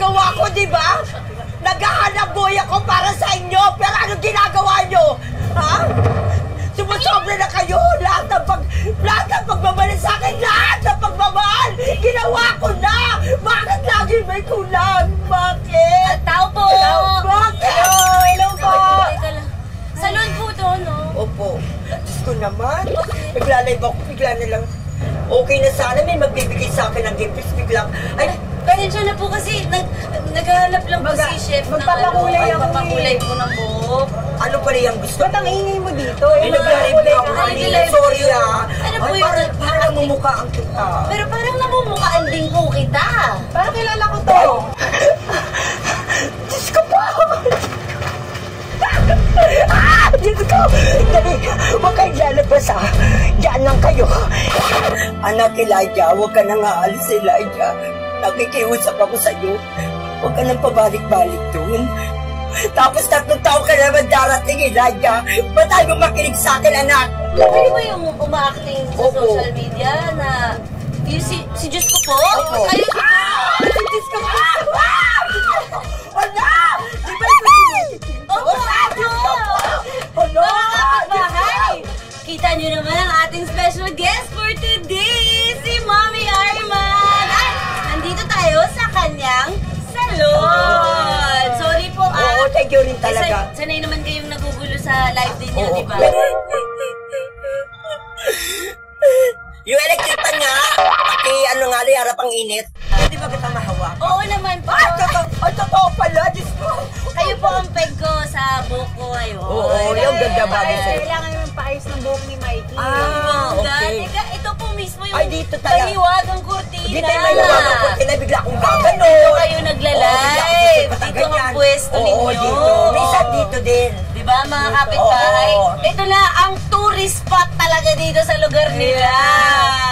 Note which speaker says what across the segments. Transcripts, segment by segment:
Speaker 1: ginagawa ko, di ba? Naghahanap buhay ako para sa inyo, pero anong ginagawa nyo? Ha? Sumusobra na kayo! Lahat ng pagmamahal sa akin! Lahat ng pagmamahal! Ginawa ko na! Bakit lagi may kulang? Bakit?
Speaker 2: Tao po!
Speaker 1: Bakit?
Speaker 2: Hello po! Salon po to, no?
Speaker 1: Opo. Diyos ko naman. Naglalay ba ako? Bigla na lang. Okay na sana may magbibigay sa akin ng gifts. Bigla. Ay,
Speaker 2: Pasensya na po kasi naghahanap lang po si Chef ng magpapakulay po ng buhok.
Speaker 1: ano pa rin ang gusto?
Speaker 3: Ba't ang ingay mo dito?
Speaker 1: Nag-live na ako kanina. Sorry ah.
Speaker 2: Ano po yun?
Speaker 1: Parang namumukhaan kita.
Speaker 2: Pero parang namumukhaan din po kita.
Speaker 3: Parang kilala ko to.
Speaker 1: Diyos ko po! Diyos ko! Dali, huwag kayong lalabas ah. Diyan lang kayo. Anak Elijah, huwag ka nang aalis Elijah. Nakikiusap ako sa'yo. Huwag ka nang pabalik-balik doon. Tapos 3 taon ka naman darating Elijah. Ba't tayo makinig sa akin anak?
Speaker 2: Pwede ba yung uma-acting sa social media na yung si Diyos ko po?
Speaker 1: Opo.
Speaker 2: Ayun po!
Speaker 1: Si Diyos ko po! Ano? Di ba
Speaker 2: Opo!
Speaker 1: Ano?
Speaker 2: Bahay! Kita niyo naman ang ating special guest for today, si Mommy Arman! At nandito tayo sa kanyang salon! Sorry po
Speaker 1: Oo, thank you rin talaga.
Speaker 2: Sanay naman kayong nagugulo sa live din niyo, di ba?
Speaker 1: Yung electric pan nga, ano nga rin, harap ang init. Hindi ba kita mahawa?
Speaker 2: Oo naman po.
Speaker 1: Ay, totoo pala, Diyos ko.
Speaker 2: Kayo po ang peg ko sa buhok ko ngayon.
Speaker 1: Oo, yung ganda bagay sa'yo.
Speaker 3: Kailangan yung paayos ng buhok ni Mikey.
Speaker 1: Okay.
Speaker 2: Teka, ito po mismo yung
Speaker 1: Ay, dito tayo.
Speaker 2: mahiwagang kurtina.
Speaker 1: Hindi tayo may lumabang kurtina, bigla akong gagano.
Speaker 2: Dito kayo nagla-live. Dito ang pwesto ninyo.
Speaker 1: Oo, dito. Minsan dito din.
Speaker 2: Di ba, mga kapitbahay?
Speaker 1: Oo.
Speaker 2: Ito na ang tourist spot talaga dito sa lugar nila.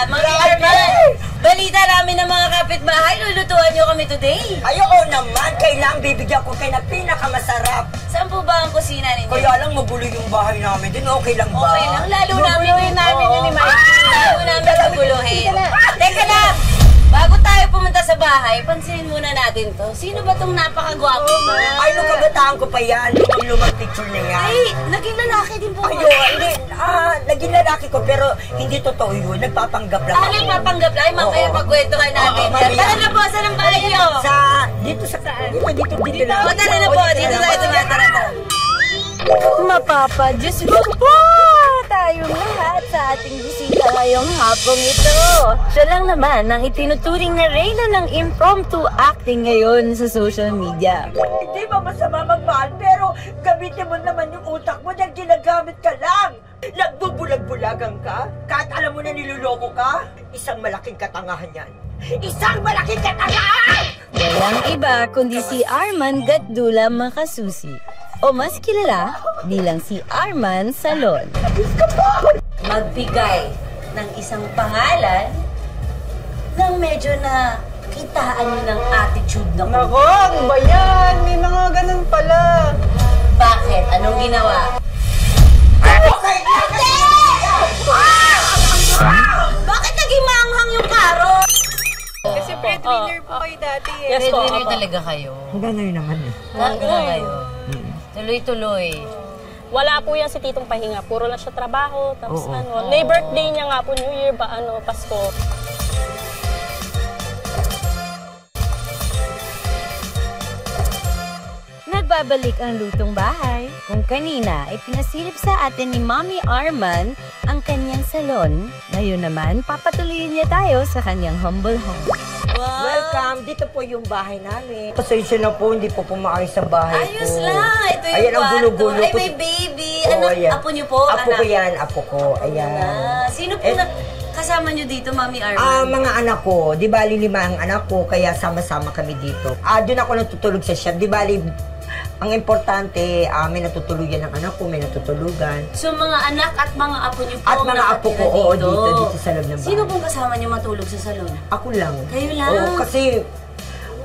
Speaker 2: Mga
Speaker 1: Grabe!
Speaker 2: Arman, balita namin ng mga kapitbahay, lulutuan nyo kami today.
Speaker 1: Ay, oo naman. Kailangan bibigyan ko kayo ng pinakamasarap.
Speaker 2: Saan po ba ang kusina ninyo?
Speaker 1: Kaya lang magulo yung bahay namin din. Okay lang ba?
Speaker 2: Okay lang, lalo namin
Speaker 3: namin yun ni Mikey.
Speaker 2: Lalo namin guguluhin. Teka lang, bago tayo pumunta sa bahay, pansinin muna natin to. Sino ba tong napakagwapo mo?
Speaker 1: Ay, nung kabataan ko pa yan. Yung lumang picture na yan.
Speaker 2: Ay, naging lalaki din po.
Speaker 1: Ayun, hindi. Naging lalaki ko pero hindi totoo yun. Nagpapanggap lang ako.
Speaker 2: Nagpapanggap lang. Ay, mamaya
Speaker 1: Oo.
Speaker 2: pagkwentuhan natin.
Speaker 1: Oo, mamaya.
Speaker 2: Tara na po, saan ang bahay niyo?
Speaker 1: Dito sa saan? Dito lang.
Speaker 2: O, tara na po, dito tayo tumatara. Mapapa-Diyos ko po tayong lahat sa ating bisita ngayong hapong ito. Siya lang naman ang itinuturing na reyna ng impromptu acting ngayon sa social media.
Speaker 1: Hindi ba masama magmahal pero gamitin mo naman yung utak mo dahil ginagamit ka lang. Nagbubulag-bulagan ka? Kahit alam mo na niluloko ka? Isang malaking katangahan yan. Isang malaking katangahan!
Speaker 2: Walang iba kundi si Arman Gatdula Makasusi, o mas kilala bilang si Arman Salon. Magbigay ng isang pangalan nang medyo na kitaan nyo ng attitude na kung
Speaker 3: Nako, ano ba yan? May mga ganun pala.
Speaker 2: bakit? Anong ginawa? Bakit naging maanghang yung karo?
Speaker 3: Kasi breadwinner po kayo dati eh.
Speaker 2: Yes, breadwinner talaga kayo.
Speaker 1: Hanggang ngayon naman eh.
Speaker 2: Hanggang ngayon. Tuloy-tuloy.
Speaker 4: Wala po yan si Titong Pahinga. Puro lang siya trabaho. Tapos
Speaker 1: Oo.
Speaker 4: ano, may birthday niya nga po, New Year ba, Pasko.
Speaker 2: Nagbabalik ang lutong bahay. Kung kanina ay pinasilip sa atin ni Mommy Arman ang kanyang salon, ngayon naman papatuloyin niya tayo sa kanyang humble home. Wow!
Speaker 1: Welcome! Dito po yung bahay namin. Pasensya na po, hindi po pumaayos ang bahay ko.
Speaker 2: Ayos lang! Ito yung
Speaker 1: Ayan ang
Speaker 2: kwarto.
Speaker 1: gulo-gulo
Speaker 2: Ay,
Speaker 1: ko.
Speaker 2: may baby!
Speaker 1: Oo,
Speaker 2: Anak,
Speaker 1: ayan.
Speaker 2: apo niyo po?
Speaker 1: Apo ko yan, apo ko. Ayan.
Speaker 2: Sino po na kasama niyo dito, Mommy Arman?
Speaker 1: Mga anak ko, di bali 5 ang anak ko, kaya sama-sama kami dito. Doon ako natutulog sa shop. Di bali, ang importante, may natutulugan ng anak ko, may natutulugan.
Speaker 2: So, mga anak at mga apo niyo po
Speaker 1: At mga apo ko, oo, dito sa loob ng bahay.
Speaker 2: Sino pong kasama niyo matulog sa salon?
Speaker 1: Ako lang.
Speaker 2: Kayo lang?
Speaker 1: Oo, kasi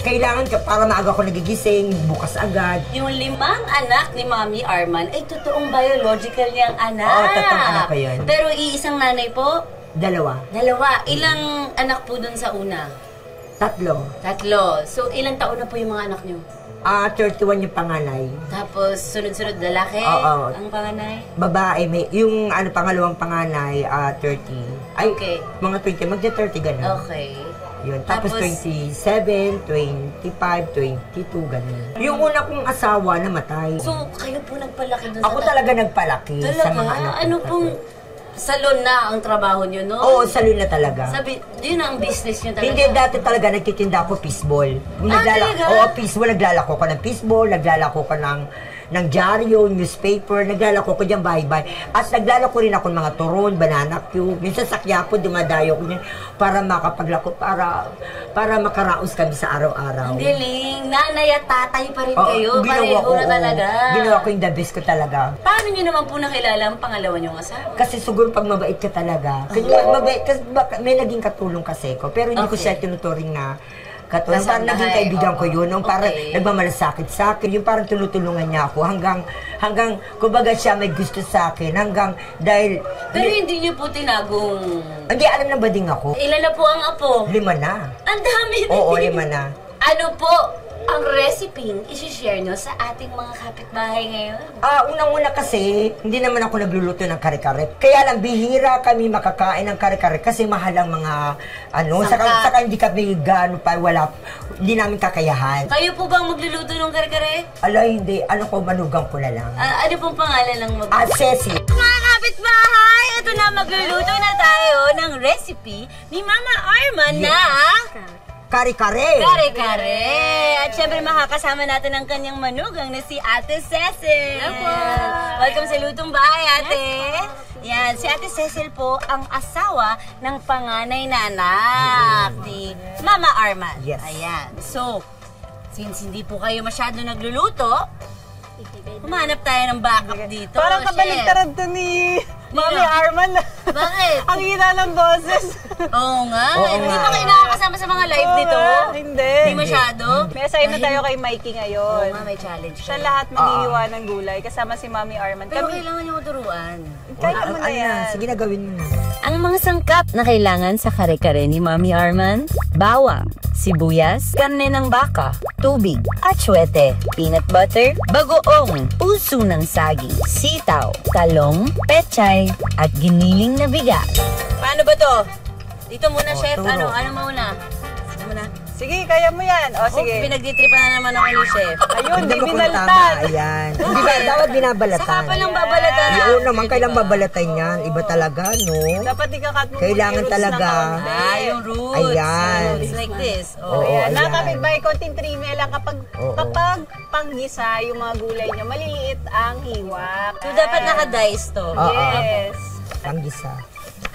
Speaker 1: kailangan ka para maaga ako nagigising, bukas agad.
Speaker 2: Yung 5 anak ni Mommy Arman ay totoong biological niyang anak.
Speaker 1: Oo, totoong anak ko yun.
Speaker 2: Pero iisang nanay po?
Speaker 1: 2.
Speaker 2: 2. Ilang anak po dun sa una? Tatlo. So, ilang taon na po yung mga anak nyo?
Speaker 1: 31 yung panganay.
Speaker 2: Tapos, sunod-sunod lalaki?
Speaker 1: Oo.
Speaker 2: Ang panganay?
Speaker 1: Babae, yung pangalawang panganay, 30. Ay,
Speaker 2: Okay.
Speaker 1: mga 20, magja-30 gano'n.
Speaker 2: Okay.
Speaker 1: Yun. Tapos 27, 25, 22, gano'n. Yung una kong asawa namatay.
Speaker 2: So, kayo po nagpalaki doon
Speaker 1: Ako talaga nagpalaki sa mga anak ko.
Speaker 2: Ano pong salon na ang trabaho nyo, no?
Speaker 1: Oo, salon na talaga.
Speaker 2: Sabi, yun ang business nyo talaga.
Speaker 1: Hindi, dati talaga nagtitinda ako fishball.
Speaker 2: Talaga?
Speaker 1: Oo, fishball. Naglalako ko ng fishball, naglalako ko ng dyaryo, newspaper, naglalako ko dyan bahay-bahay. At naglalako rin ako ng mga turon, banana cube. Minsan sa Quiapo, dumadayo ko dyan para makapaglako, para makaraos kami sa araw-araw.
Speaker 2: Ang galing. Nanay at tatay pa rin
Speaker 1: Oo,
Speaker 2: kayo.
Speaker 1: ginawa
Speaker 2: Pareho na talaga.
Speaker 1: Ginawa ko yung the best ko talaga.
Speaker 2: Paano nyo naman po nakilala ang pangalawa nyong asawa?
Speaker 1: Kasi siguro pag mabait ka talaga. Kasi mabait, kasi may naging katulong kasi ko. Pero hindi ko siya tinuturing na katulong. Parang naging kaibigan ko yun. Nung parang nagmamalasakit sa akin. Yung parang tinutulungan niya ako. Hanggang, kumbaga siya may gusto sa akin. Dahil...
Speaker 2: Pero hindi nyo po tinagong...
Speaker 1: Hindi, alam na ba din ako?
Speaker 2: Ilan na po ang apo?
Speaker 1: 5 na.
Speaker 2: Ang dami din.
Speaker 1: Oo, 5 na.
Speaker 2: Ano po ang recipe isi-share nyo sa ating mga kapitbahay ngayon?
Speaker 1: Unang-una kasi, hindi naman ako nagluluto ng kare-kare. Kaya lang, bihira kami makakain ng kare-kare kasi mahal ang mga, saka hindi kami hindi namin kakayahan.
Speaker 2: Kayo po bang magluluto ng kare-kare?
Speaker 1: Hindi. Manugang ko na lang.
Speaker 2: Ano pong pangalan ng
Speaker 1: Ceci.
Speaker 2: Mga kapitbahay, ito na, magluluto na tayo ng recipe ni Mama Arman na
Speaker 1: Kare-kare.
Speaker 2: kare-kare. At syempre makakasama natin ang kanyang manugang na si Ate Cecil. Welcome sa Lutong Bahay, Ate. Yan, si Ate Cecil po ang asawa ng panganay na anak ni Mama Arman.
Speaker 1: Yes.
Speaker 2: Ayan. So, since hindi po kayo masyado nagluluto, humanap tayo ng backup dito.
Speaker 3: Parang kabaligtaran to ni Mami Arman.
Speaker 2: Bakit?
Speaker 3: Ang hina ng boses.
Speaker 2: Oo nga.
Speaker 1: Oo
Speaker 2: Hindi
Speaker 1: nga.
Speaker 2: ba kayo nakakasama sa mga live
Speaker 3: Oo
Speaker 2: nito?
Speaker 3: nga, hindi.
Speaker 2: Hindi masyado?
Speaker 3: May assignment tayo kay Mikey
Speaker 2: Oo
Speaker 3: ngayon.
Speaker 2: nga, may challenge.
Speaker 3: Siya lahat maghihiwa ng gulay kasama si Mami Arman.
Speaker 2: Pero kailangan niyo turuan.
Speaker 3: Kaya mo na yan.
Speaker 1: Sige na, gawin mo na.
Speaker 2: Ang mga sangkap na kailangan sa kare-kare ni Mami Arman: bawang, sibuyas, karne ng baka, tubig, atsuete, peanut butter, bagoong, puso ng saging, sitaw, talong, pechay, at giniling na bigas. Paano ba to? Dito muna, chef.
Speaker 1: turo.
Speaker 2: Ano mauna? Ano muna?
Speaker 3: Sige, kaya mo yan. O, sige.
Speaker 2: Pinagtitripan na naman ako ni chef.
Speaker 3: Ayun, di
Speaker 1: Hindi mo kung
Speaker 3: binaltan.
Speaker 1: tama, ayan. Hindi ba, dapat binabalatan.
Speaker 2: Saka pa lang babalatan.
Speaker 1: Oo naman, kailang babalatan yan. Iba talaga, no?
Speaker 3: Dapat ikakat mo
Speaker 1: Kailangan
Speaker 3: yung roots
Speaker 1: talaga.
Speaker 3: ng kaunti.
Speaker 2: Yung roots.
Speaker 1: Ayan.
Speaker 2: Yung roots like this.
Speaker 1: Oo,
Speaker 3: Ayan,
Speaker 1: ayan.
Speaker 3: nakakapit ba konting trivia lang kapag panggisa yung mga gulay nyo, maliliit ang hiwa.
Speaker 2: So, dapat naka-dice to.
Speaker 3: Yes.
Speaker 1: Panggisa.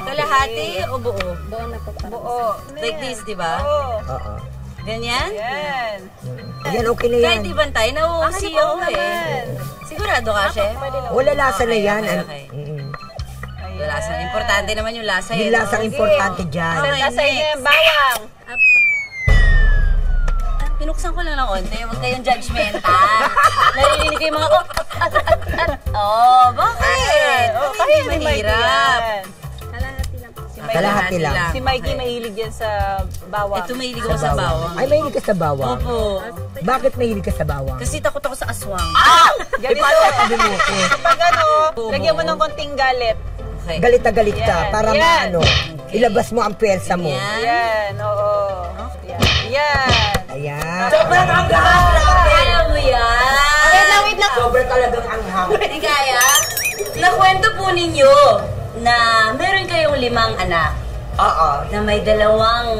Speaker 2: Kalahati o buo?
Speaker 3: Buo.
Speaker 2: Like this, di ba?
Speaker 3: Oo.
Speaker 1: Oo.
Speaker 2: Ganyan?
Speaker 3: Yan.
Speaker 1: Ayan, okay na yan.
Speaker 2: Kahit ibantay, nauusi ako eh. Sigurado ka, chef?
Speaker 1: Wala lasa na
Speaker 2: Okay,
Speaker 1: yan.
Speaker 2: okay. Yung lasa. Importante naman yung lasa.
Speaker 1: Yung lasang importante dyan.
Speaker 2: Okay.
Speaker 3: Nasa inyo yung bawang.
Speaker 2: Pinuksan ko lang ng konti. Huwag kayong judgmental. Narinig ko yung mga bakit?
Speaker 3: Kaya
Speaker 2: Hindi
Speaker 3: ni Mikey
Speaker 2: mahirap.
Speaker 3: yan.
Speaker 1: Kalahati lang.
Speaker 3: Si Mikey mahilig yan sa bawang.
Speaker 2: Ito mahilig ako sa bawang.
Speaker 1: Ay, mahilig ka sa bawang.
Speaker 2: Opo.
Speaker 1: Bakit mahilig ka sa bawang?
Speaker 2: Kasi takot ako sa aswang.
Speaker 3: Ganito.
Speaker 1: Sabi mo,
Speaker 3: Pag lagyan mo ng konting galit.
Speaker 2: Okay.
Speaker 1: galit na galit ka
Speaker 3: Yan,
Speaker 1: para
Speaker 3: yan.
Speaker 1: maano, ilabas mo ang pwersa mo.
Speaker 2: Yan.
Speaker 3: Yan, oo. Yan. Yan.
Speaker 1: Ayan.
Speaker 2: Sobrang anghang! Kaya mo yan!
Speaker 3: Wait lang.
Speaker 1: Sobrang talagang anghang.
Speaker 2: Hindi kaya? Nakwento po ninyo na meron kayong 5 anak
Speaker 1: Oo.
Speaker 2: na may 2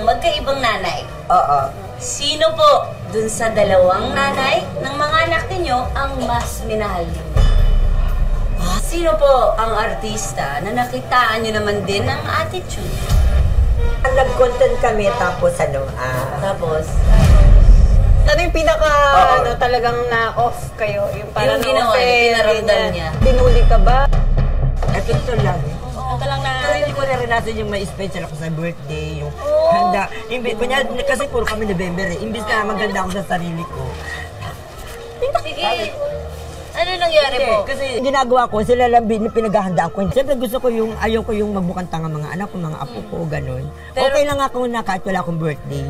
Speaker 2: magkaibang nanay.
Speaker 1: Oo.
Speaker 2: Sino po dun sa 2 nanay ng mga anak ninyo ang mas minahal ninyo? Sino po ang artista na nakitaan nyo naman din ng attitude?
Speaker 1: Nag-content kami tapos
Speaker 2: Tapos,
Speaker 3: Ano yung pinaka, talagang na-off kayo? Yung parang
Speaker 2: Yung ginawa niya,
Speaker 3: na-offend,
Speaker 2: pinaramdam
Speaker 3: ganyan.
Speaker 2: niya.
Speaker 3: Binuli ka ba?
Speaker 1: ito lang.
Speaker 2: ito lang na...
Speaker 1: Kasi hindi ko naranasan yung may special ako sa birthday, yung handa. Kunyari, kasi puro kami November eh. Imbis na maganda ako sa sarili ko.
Speaker 2: Sige, ano nangyari po?
Speaker 1: Kasi ginagawa ko, sila lang pinaghahanda ko. Siyempre gusto ko yung, ayaw ko yung magbukang tanga mga anak ko, mga apo ko, gano'n.
Speaker 2: Pero-
Speaker 1: Okay lang ako na kahit wala akong birthday.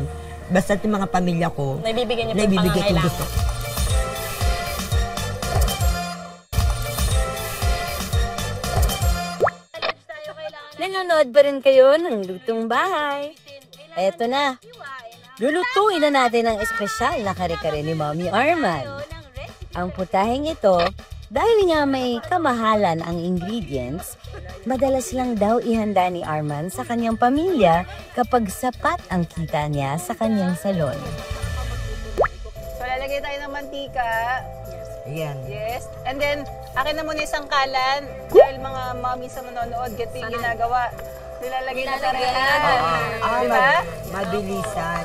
Speaker 1: Basta yung mga pamilya ko,
Speaker 4: Naibibigyan niyo po
Speaker 1: naibibigay kung gusto.
Speaker 2: Nanonood ba rin kayo ng Lutong Bahay? Eto na. Lulutuin na natin ang espesyal na kare-kare ni Mommy Arman. Ang putaheng ito, dahil nga may kamahalan ang ingredients, madalas lang daw ihanda ni Arman sa kanyang pamilya kapag sapat ang kita niya sa kanyang salon.
Speaker 3: So, lalagay tayo ng mantika.
Speaker 1: Ayan.
Speaker 3: Yes. And then, akin na muna isang kalan. Dahil mga mommy sa manonood, ganito yung ginagawa. Nilalagay na karehan. Diba?
Speaker 1: Mabilisan.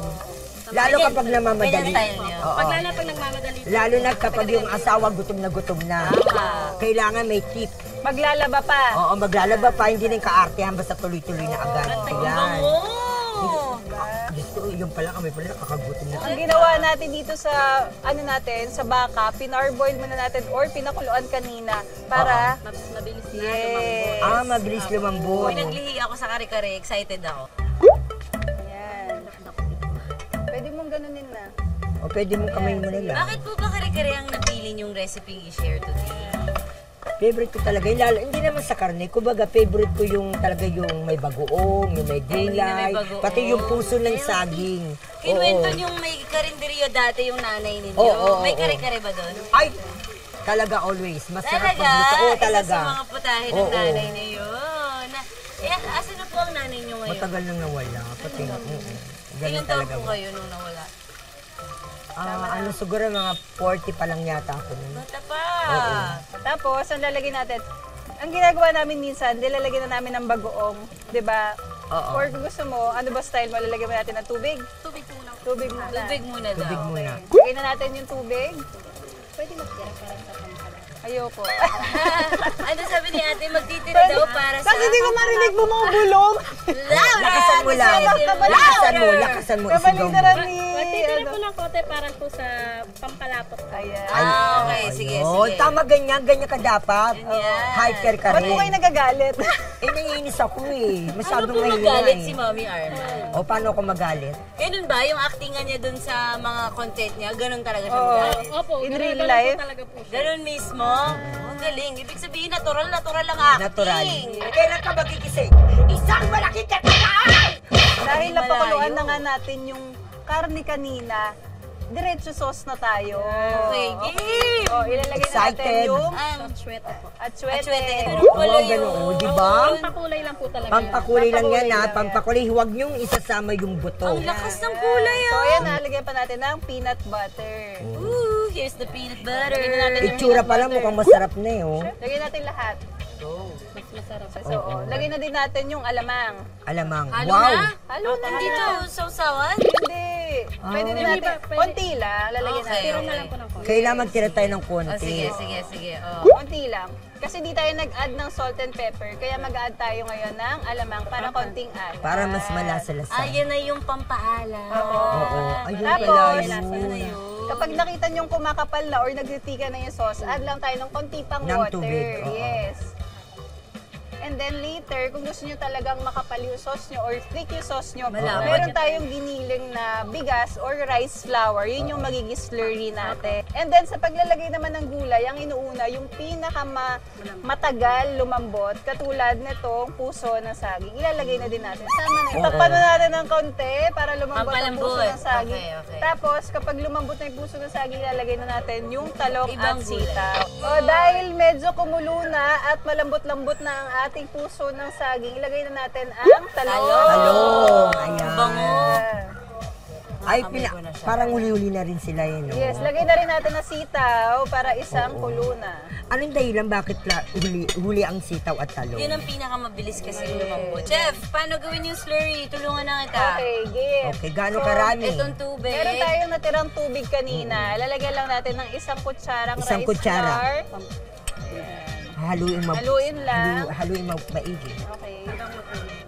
Speaker 1: Lalo kapag namamadali. Oo.
Speaker 4: Pag nagmamadali.
Speaker 1: Lalo na kapag yung asawa gutom na. Kailangan may tip.
Speaker 3: Maglalaba pa.
Speaker 1: Oo, maglalaba pa. Hindi na yung kaartehan, basta tuloy-tuloy na agad. Ayan. Gusto, yung pala kami pala nakakagutom na.
Speaker 3: Ang ginawa natin dito sa, sa baka, pinarboil muna natin or pinakuluan kanina para
Speaker 2: Mabilis na
Speaker 3: yes.
Speaker 1: Mabilis lumambot.
Speaker 2: Naglihi ako sa kare-kare, excited ako.
Speaker 3: Yan. Pwede mong ganunin na.
Speaker 1: O pwede mong kamay mo nila.
Speaker 2: Bakit po ba kare-kare ang napili yung recipe i-share today?
Speaker 1: Favorite ko talaga. Hindi naman sa karne. Kumbaga, favorite ko yung talaga yung may bagoong, yung may gulay, pati yung puso ng saging.
Speaker 2: Kinuwento yung may karinderyo dati yung nanay ninyo. May kare-kare ba doon?
Speaker 1: Ay! Talaga always. Masarap
Speaker 2: Talaga?
Speaker 1: magluto. Oo, talaga.
Speaker 2: Isa sa mga putahe ng nanay niyo yun. Asan na po ang nanay niyo ngayon?
Speaker 1: Matagal nang nawala. Pati,
Speaker 2: Ilan taon po kayo nung nawala?
Speaker 1: Siguro mga 40 pa lang yata ako nun.
Speaker 2: Bata pa.
Speaker 3: Tapos, ang lalagyan natin, ang ginagawa namin minsan, nilalagyan na namin ng bagoong, di ba?
Speaker 1: Oo.
Speaker 3: Or kung gusto mo, ano ba style mo, lalagyan mo natin ng tubig?
Speaker 4: Tubig muna.
Speaker 3: Tubig muna.
Speaker 2: Tubig muna daw.
Speaker 1: Tubig muna.
Speaker 3: Lagyan na natin yung tubig.
Speaker 4: Pwede magtira parang sa pangkala.
Speaker 3: Ayoko.
Speaker 2: Ano sabi ni ate, magtitira daw para sa...
Speaker 3: Kasi hindi ko marinig mo mga bulong.
Speaker 1: Lakasan mo lang. Lakasan mo. Isigaw mo.
Speaker 3: Kabaligtaran ni...
Speaker 4: Magtitira po ng kote parang po sa pampalapot.
Speaker 3: Ayan.
Speaker 2: Okay, sige.
Speaker 1: Tama ganyan ka dapat. Hiker ka
Speaker 3: Ba't mo kayo
Speaker 1: rin.
Speaker 3: nagagalit?
Speaker 1: Naiinis ako eh.
Speaker 2: Paano
Speaker 1: Masyadong
Speaker 2: po
Speaker 1: mahina
Speaker 2: magalit
Speaker 1: eh.
Speaker 2: si Mommy Arman?
Speaker 1: O paano ako magalit?
Speaker 2: Ganun ba? Yung actingan niya dun sa mga content niya, ganun talaga siya
Speaker 3: Oo.
Speaker 2: magalit?
Speaker 4: Opo,
Speaker 3: In
Speaker 4: ganun
Speaker 3: real
Speaker 4: po
Speaker 3: life?
Speaker 4: talaga po siya.
Speaker 2: Ganun mismo? Ang galing. Ibig sabihin, natural ang acting.
Speaker 1: Natural. Kailan ka magigising? Isang malaking katawan!
Speaker 3: Dahil napakuluan na nga natin yung karne kanina, diretso sauce na tayo.
Speaker 2: Okay, game!
Speaker 3: Ilalagay na
Speaker 1: Excited.
Speaker 3: natin yung
Speaker 4: Sweta po.
Speaker 3: atsuete.
Speaker 2: Ito pala
Speaker 1: Oo, ganun.
Speaker 2: yun.
Speaker 1: Di ba?
Speaker 4: Pampakulay lang po talaga.
Speaker 1: Pampakulay lang yan ha.
Speaker 3: Pampakulay lang
Speaker 1: Pampakulay. Huwag niyong isasama yung buto.
Speaker 2: Ang lakas ng kulay
Speaker 3: So,
Speaker 2: ah!
Speaker 3: ayan, nalagyan pa natin ng peanut butter.
Speaker 2: Ooh, here's the peanut butter.
Speaker 3: Lagyan natin yung
Speaker 1: Itsura
Speaker 3: peanut
Speaker 1: pa lang
Speaker 3: butter.
Speaker 1: mukhang masarap na eh. Oh.
Speaker 3: Lagyan natin lahat.
Speaker 4: Mas masarap.
Speaker 3: So, lagyan na din natin yung alamang.
Speaker 1: Alamang.
Speaker 2: Halo
Speaker 1: Wow!
Speaker 2: na?
Speaker 3: Halo na.
Speaker 2: Dito, sausawan?
Speaker 3: Hindi. Pwede din natin. Konti lang. Lalagyan
Speaker 2: Okay,
Speaker 3: natin.
Speaker 4: Na lang po ng kote.
Speaker 1: Kailangan magtira tayo ng konti.
Speaker 2: Sige.
Speaker 3: Konti lang. Kasi di tayo nag-add ng salt and pepper. Kaya mag-add tayo ngayon ng alamang para konting add.
Speaker 1: Para mas malasa-lasa.
Speaker 2: Ayan na yung pampaalam.
Speaker 1: Oo. Ayun
Speaker 3: Tapos,
Speaker 1: pala yun.
Speaker 3: kapag nakita niyong kumakapal na or nagtitika na yung sauce, add lang tayo ng konti pang
Speaker 1: Ng
Speaker 3: water.
Speaker 1: tubig, oo.
Speaker 3: Yes. And then later, kung gusto niyo talagang makapal yung sauce niyo or thick yung sauce niyo, meron tayong giniling na bigas or rice flour. Yun yung magiging slurry natin. And then sa paglalagay naman ng gulay, ang inuuna, yung matagal lumambot, katulad nitong puso ng saging. Ilalagay na din natin. Sama na yun. Takpan na natin ng konti para lumambot ang puso ng saging.
Speaker 2: Okay.
Speaker 3: Tapos, kapag lumambot na yung puso ng saging, ilalagay na natin yung talong
Speaker 2: Ibang
Speaker 3: at sitaw. O, dahil medyo kumulo na at malambot-lambot na ang ating puso ng saging, ilagay na natin ang talong.
Speaker 1: Talong. Ayan.
Speaker 2: Bango.
Speaker 1: Ay, parang huli-huli na rin sila yun. No?
Speaker 3: Yes, lagay na rin natin ang sitaw para isang kulo na.
Speaker 1: Anong dahilan bakit huli ang sitaw at talong?
Speaker 2: Yun ang pinakamabilis kasi lumambot. Chef, paano gawin yung slurry? Tulungan na kita.
Speaker 3: Okay, game.
Speaker 1: Okay, gaano karami?
Speaker 2: Itong tubig.
Speaker 3: Meron tayong natirang tubig kanina. Lalagyan lang natin ng isang kutsarang
Speaker 1: Isang
Speaker 3: rice
Speaker 1: kutsara.
Speaker 3: flour.
Speaker 1: Haluin
Speaker 3: Haluin lang.
Speaker 1: Haluin maigi.
Speaker 3: Okay.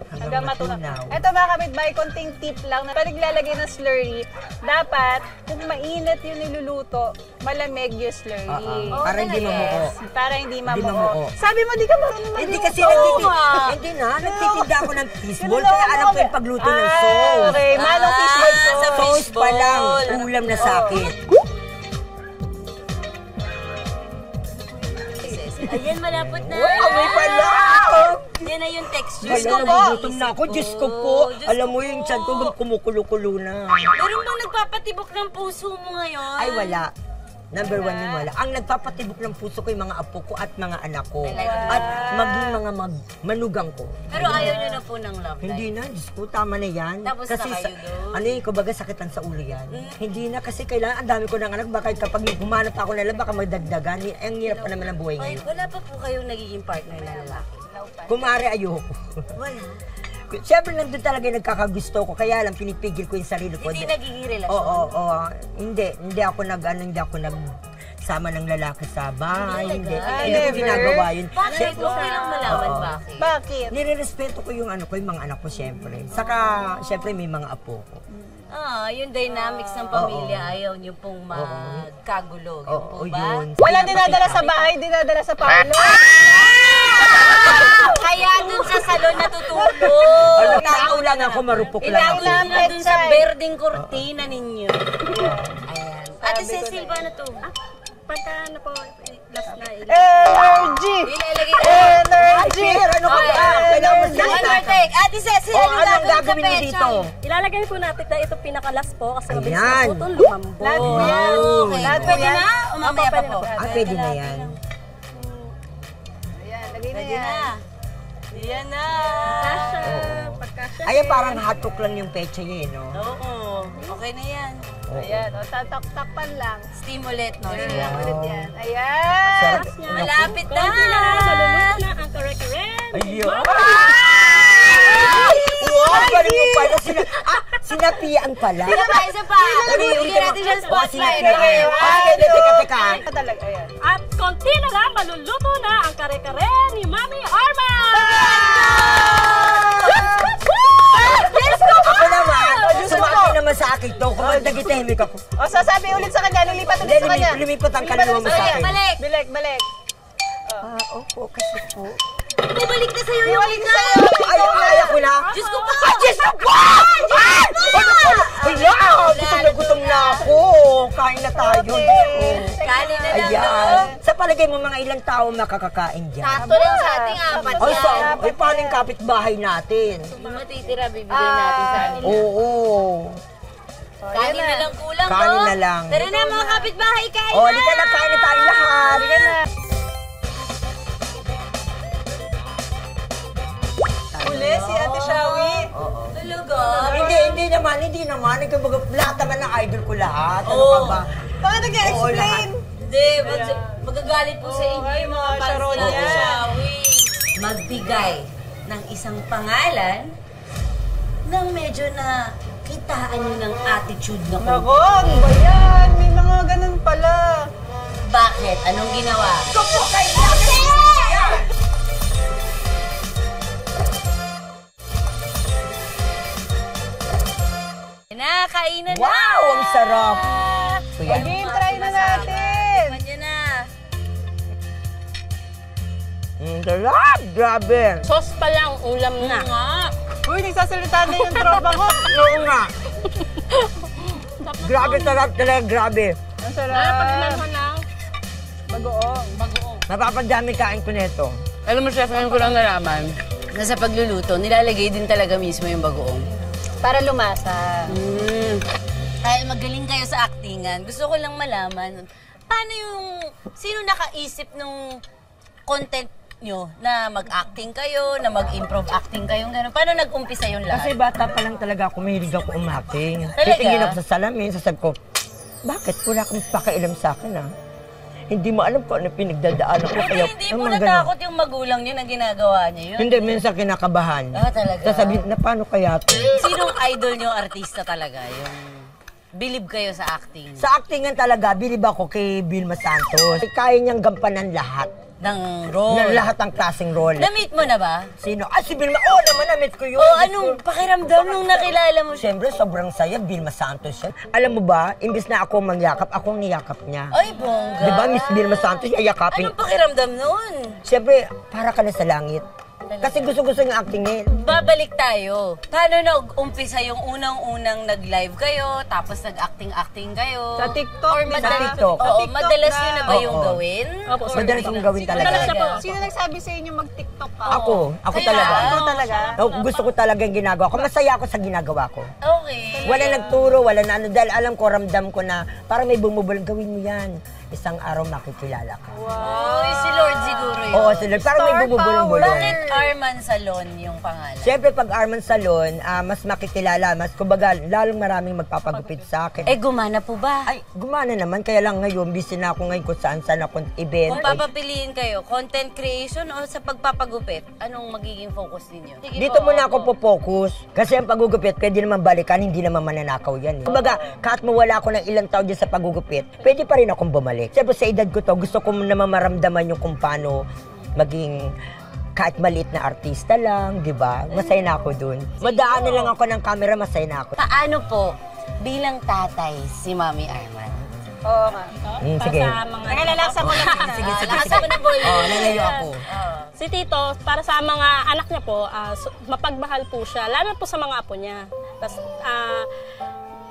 Speaker 1: Hanggang
Speaker 3: matunaw.
Speaker 1: matunaw.
Speaker 3: Ito mga kapitbahay, konting tip lang na pag naglalagay ng slurry, dapat kung mainit yung niluluto, malamig yung slurry.
Speaker 1: Para hindi mamuko.
Speaker 3: Para hindi
Speaker 1: mamuko.
Speaker 3: mamuko. Sabi mo, di ka marunong magluto.
Speaker 1: Hindi kasi nagtitinda ako ng fishball, kaya alam ko yung pagluto ng sauce.
Speaker 3: Okay, manong fishball sauce.
Speaker 2: Sa
Speaker 1: sauce pa lang, ulam na sakit.
Speaker 2: Ayan, malapot na.
Speaker 1: Amoy pa lang!
Speaker 2: Yan na yung texture.
Speaker 1: Diyos ko po! Nagugutom na ako, Diyos ko po. Alam mo yung tiyan ko, kumukulo-kulo na.
Speaker 2: Meron bang nagpapatibok ng puso mo ngayon?
Speaker 1: Ay, wala. Number one yung wala. Ang nagpapatibok ng puso ko yung mga apo ko at mga anak ko. At maging mga manugang ko.
Speaker 2: Pero ayaw nyo na po ng love life.
Speaker 1: Hindi na, Diyos ko, tama na yan.
Speaker 2: Tapos
Speaker 1: kasi
Speaker 2: na kayo doon?
Speaker 1: ano yung kumbaga sakitan sa ulo yan. Hindi na kasi kailangan, ang dami ko ng anak, baka kapag humanap ako na lang, baka magdagdagan. Ang hirap pa naman ang buhay
Speaker 2: Ay,
Speaker 1: ngayon.
Speaker 2: wala pa po kayong nagiging partner na lalaki.
Speaker 1: Kumare ayoko.
Speaker 2: Wala.
Speaker 1: Siyempre, nandun talaga yung nagkakagusto ko. Kaya lang, pinipigil ko yung sarili ko.
Speaker 2: Hindi nagiging relasyon.
Speaker 1: Oo. Hindi ako sama ng lalaki sa bahay. Hindi ko ginagawa yun.
Speaker 2: Bakit? Okay lang malaman bakit.
Speaker 3: Bakit?
Speaker 1: Nirerespeto ko yung yung mga anak ko, siyempre. Saka, siyempre, may mga apo ko.
Speaker 2: Yung dynamics ng pamilya, ayaw niyo pong magkagulo. Yun po ba?
Speaker 1: Yun.
Speaker 3: Wala dinadala sa bahay, dinadala sa palo.
Speaker 2: Kaya dun sa salon natutulog.
Speaker 1: Tao lang ako, marupok lang ako.
Speaker 2: Ilang na dun sa berdeng kortina ninyo. Ayan. Ate Cecil, paano to?
Speaker 4: Pagka na po, last na
Speaker 3: Energy!
Speaker 2: Ilalagay ko.
Speaker 3: Energy!
Speaker 1: Ano ka ba? Kailangan mo
Speaker 2: One more take. Ate Cecil,
Speaker 1: anong gagawin mo dito?
Speaker 4: Ilalagay po natin na ito pinaka-last po kasi mabilis
Speaker 1: Ayan.
Speaker 4: na po ito lumambot.
Speaker 3: Lahat po yan.
Speaker 2: Okay.
Speaker 3: Lahat po
Speaker 2: Pwede
Speaker 3: yan.
Speaker 2: na? O mamaya pa po?
Speaker 1: Pwede na yan.
Speaker 3: Ayan, lagay na
Speaker 2: Pwede
Speaker 3: yan.
Speaker 2: na. Yan na.
Speaker 4: Kasha. Pagkasha.
Speaker 1: Ayan, parang hotcook lang yung pecha niya, no?
Speaker 2: Oo. Okay na yan.
Speaker 3: Ayan, o, tatak-takpan lang.
Speaker 2: Steam ulit, no?
Speaker 3: Ayan, ulit yan. Ayan!
Speaker 2: Malapit na.
Speaker 4: Konti na, malulot na ang kare-karen.
Speaker 1: Ayun! Wow! Galing mo pala. Sinapian pala.
Speaker 2: Isa pa. Bigyan natin siya spotlight.
Speaker 1: Teka.
Speaker 3: Talaga, ayan.
Speaker 4: At konti na lang, maluluto na ang kare-karen ni Mami Arman!
Speaker 1: Ako naman, sumaki naman sa akin to. Kung nagitahimik ako.
Speaker 3: O, sasabi ulit sa kanya, lulipat ulit sa kanya.
Speaker 1: Lumipat ang kaliwa mo sa akin.
Speaker 2: Balik.
Speaker 3: Balik.
Speaker 1: Opo, kasi po.
Speaker 2: Bumalik na sa'yo yung
Speaker 3: Balik sa'yo.
Speaker 1: Ay, ako na.
Speaker 2: Diyos ko po!
Speaker 1: Diyos ko po! Wala! Gutom na ako. Kain na tayo.
Speaker 2: Kanin na lang, no?
Speaker 1: Ayan. Sa palagay mo, mga ilang tao makakakain dyan?
Speaker 2: Sakto lang sa ating apat
Speaker 1: Ay,
Speaker 2: yan.
Speaker 1: ay, paano yung kapitbahay natin?
Speaker 2: Yung matitira, bibigyan natin sa amin.
Speaker 1: Oo.
Speaker 2: Kanin na lang kulang,
Speaker 1: Kanin
Speaker 2: no?
Speaker 1: na lang.
Speaker 2: Tara na, mga kapitbahay, kain
Speaker 1: O,
Speaker 2: na!
Speaker 1: di ka na, kain na tayo lahat.
Speaker 3: Uli, si Ate Shawi.
Speaker 2: Talaga?
Speaker 1: Hindi naman. Lahat naman ng idol ko lahat. Ano ka ba?
Speaker 3: Bakit nag-explain?
Speaker 2: Hindi, magagalit po sa inyo
Speaker 3: ay,
Speaker 2: yung
Speaker 3: mga
Speaker 2: mga fans
Speaker 3: Sharon
Speaker 2: natin
Speaker 3: yan.
Speaker 2: sa magbigay ng isang pangalan nang medyo na kitaan nyo ng attitude na
Speaker 3: Nako,
Speaker 2: ko.
Speaker 3: ano ba yan? May mga ganun pala.
Speaker 2: Bakit? Anong ginawa? Na, kainan na!
Speaker 1: Wow, ang sarap. So, yan.
Speaker 3: Again, try na natin.
Speaker 2: Tikman nyo na.
Speaker 1: Sarap! Grabe.
Speaker 4: Sauce pa lang, ulam na.
Speaker 3: Uy, nagsasalita na yung tropa ko.
Speaker 1: Oo nga. Grabe, sarap talaga. Grabe.
Speaker 3: Ang sarap.
Speaker 4: Napaglaman ng
Speaker 3: Bagoong.
Speaker 1: Napapadami kain ko nito.
Speaker 2: Alam mo, chef, ngayon ko lang nalaman na sa pagluluto, nilalagay din talaga mismo yung bagoong.
Speaker 3: Para lumasa.
Speaker 2: Dahil magaling kayo sa actingan, gusto ko lang malaman, paano sino nakaisip nung content nyo na mag-acting kayo, na mag-improve acting kayo, gano'n? Paano nag-umpisa yung
Speaker 1: Kasi
Speaker 2: lahat?
Speaker 1: bata pa lang talaga ako, mahilig ako umaking.
Speaker 2: Talaga?
Speaker 1: Titingin ako sa salamin, sasabi ko, bakit? Wala kang pakialam sa akin, ha? Hindi mo alam kung ano pinagdadaanan ko.
Speaker 2: Hindi, hindi po natakot yung magulang nyo na ginagawa niya yun.
Speaker 1: Hindi, minsan kinakabahan.
Speaker 2: Talaga?
Speaker 1: Sasabihin na paano kaya ito?
Speaker 2: Sinong idol nyo artista talaga? Yung believe kayo sa acting
Speaker 1: Sa actingan talaga, bilib ako kay Vilma Santos. Kaya niyang gampanan lahat.
Speaker 2: ng role?
Speaker 1: Na lahat ng klaseng role.
Speaker 2: Na-meet mo na ba?
Speaker 1: Sino? Ah, si Vilma. Oo naman, na-meet ko yun.
Speaker 2: Anong pakiramdam nung nakilala mo siya?
Speaker 1: Siyempre, sobrang saya. Vilma Santos yan. Alam mo ba, imbis na ako mangyakap, akong niyakap niya.
Speaker 2: Ay, bongga.
Speaker 1: Di ba, Miss Vilma Santos, yayakapin.
Speaker 2: Anong pakiramdam nun?
Speaker 1: Siyempre, para ka na sa langit. Kasi gusto-gusto yung actingin.
Speaker 2: Babalik tayo. Paano nag-umpisa yung unang-unang nag-live kayo, tapos nag-acting-acting kayo?
Speaker 3: Sa TikTok.
Speaker 2: Or
Speaker 1: Sa TikTok.
Speaker 2: Oo, madalas yun na ba yung
Speaker 1: Oo.
Speaker 2: gawin?
Speaker 4: Opo,
Speaker 2: Or
Speaker 1: Madalas yung gawin talaga.
Speaker 4: Madalas siya po.
Speaker 3: Sino nagsabi sa inyo mag-TikTok ka?
Speaker 1: Ako
Speaker 2: Kaya,
Speaker 1: talaga.
Speaker 3: Ako talaga.
Speaker 1: Gusto ko talaga yung ginagawa ko. Masaya ako sa ginagawa ko.
Speaker 2: Okay.
Speaker 1: Wala nagturo, wala na ano. Dahil alam ko, ramdam ko na parang may bumubulong, gawin mo yan. Isang araw makikilala ka.
Speaker 2: Uy, si Lord siguro yun.
Speaker 1: Oo, sila. Parang may
Speaker 3: Star
Speaker 1: bumubulong-bulong.
Speaker 2: Bakit Arman Salon yung pangalan?
Speaker 1: Siyempre, pag Arman Salon, mas makikilala, mas kumbaga, lalong maraming magpapagupit sa akin.
Speaker 2: Eh, gumana po ba?
Speaker 1: Ay, gumana naman. Kaya lang ngayon, busy na ako ngayon kung saan-saan akong event.
Speaker 2: Kung papapiliin kayo, content creation o sa pagpapagupit, anong magiging focus ninyo? Sige
Speaker 1: Dito
Speaker 2: po.
Speaker 1: muna ako po-focus. Kasi ang pagugupit, pwede naman balikan, hindi naman mananakaw yan. Kumbaga, kahit mawala ako ng ilang taon dyan sa pagugupit, pwede pa rin akong bumalik. Siyempre sa edad ko to, gusto ko naman maramdaman yung kung paano maging kahit maliit na artista lang, di ba? Masaya na ako dun. Madaan na lang ako ng camera, masaya na ako.
Speaker 2: Paano po bilang tatay si Mami Arman?
Speaker 3: Oo nga.
Speaker 1: Sige.
Speaker 4: Sa mga...
Speaker 3: Nakalalasan mo lang.
Speaker 1: Sige, sige,
Speaker 2: Lakas
Speaker 1: sige.
Speaker 2: mo na, boy.
Speaker 1: Lalayo ako.
Speaker 4: Si Tito, para sa mga anak niya po, mapagmahal po siya, lalo po sa mga apo niya. Tapos,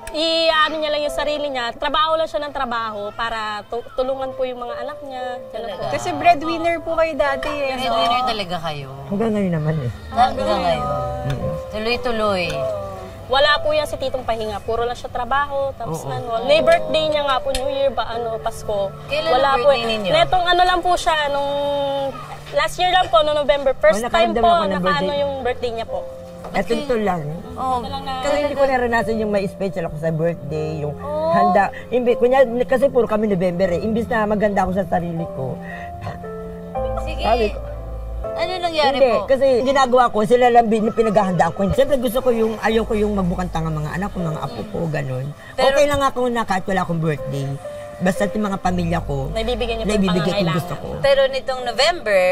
Speaker 4: ano niya lang yung sarili niya, trabaho lang siya ng trabaho para tulungan po yung mga anak niya. Ganun po.
Speaker 3: Kasi breadwinner po kayo dati eh.
Speaker 2: Breadwinner talaga kayo.
Speaker 1: Hanggang ngayon naman eh.
Speaker 2: Hanggang ngayon. Tuloy-tuloy.
Speaker 4: Wala po yan si Titong pahinga. Puro lang siya trabaho. Tapos may birthday niya nga po, New Year ba, Pasko.
Speaker 2: Kailan
Speaker 4: Wala
Speaker 2: ang
Speaker 4: po.
Speaker 2: birthday ninyo?
Speaker 4: Netong ano lang po siya, nung last year lang po, no November. First time
Speaker 1: nakaramdam
Speaker 4: po,
Speaker 1: ako ng birthday.
Speaker 4: yung birthday niya po.
Speaker 1: Ito lang.
Speaker 2: Oh,
Speaker 1: Kasi hindi ko naranasan yung may special ako sa birthday, yung handa. Kasi puro kami November eh. Imbis na maganda ako sa sarili ko.
Speaker 2: sige.
Speaker 1: Sabi ko,
Speaker 2: Ano nangyari
Speaker 1: hindi,
Speaker 2: po?
Speaker 1: kasi ginagawa ko, sila lang pinaghahandaan ko. Siyempre gusto ko yung, ayaw ko yung magbukantang ang mga anak ko, mga apo ko, ganun.
Speaker 2: Pero-
Speaker 1: Okay lang ako na kahit wala akong birthday. Basta yung mga pamilya ko,
Speaker 4: Naibibigyan niyo po yung
Speaker 1: naibibigay kung
Speaker 4: pangangailangan.
Speaker 1: gusto ko.
Speaker 2: Pero nitong November,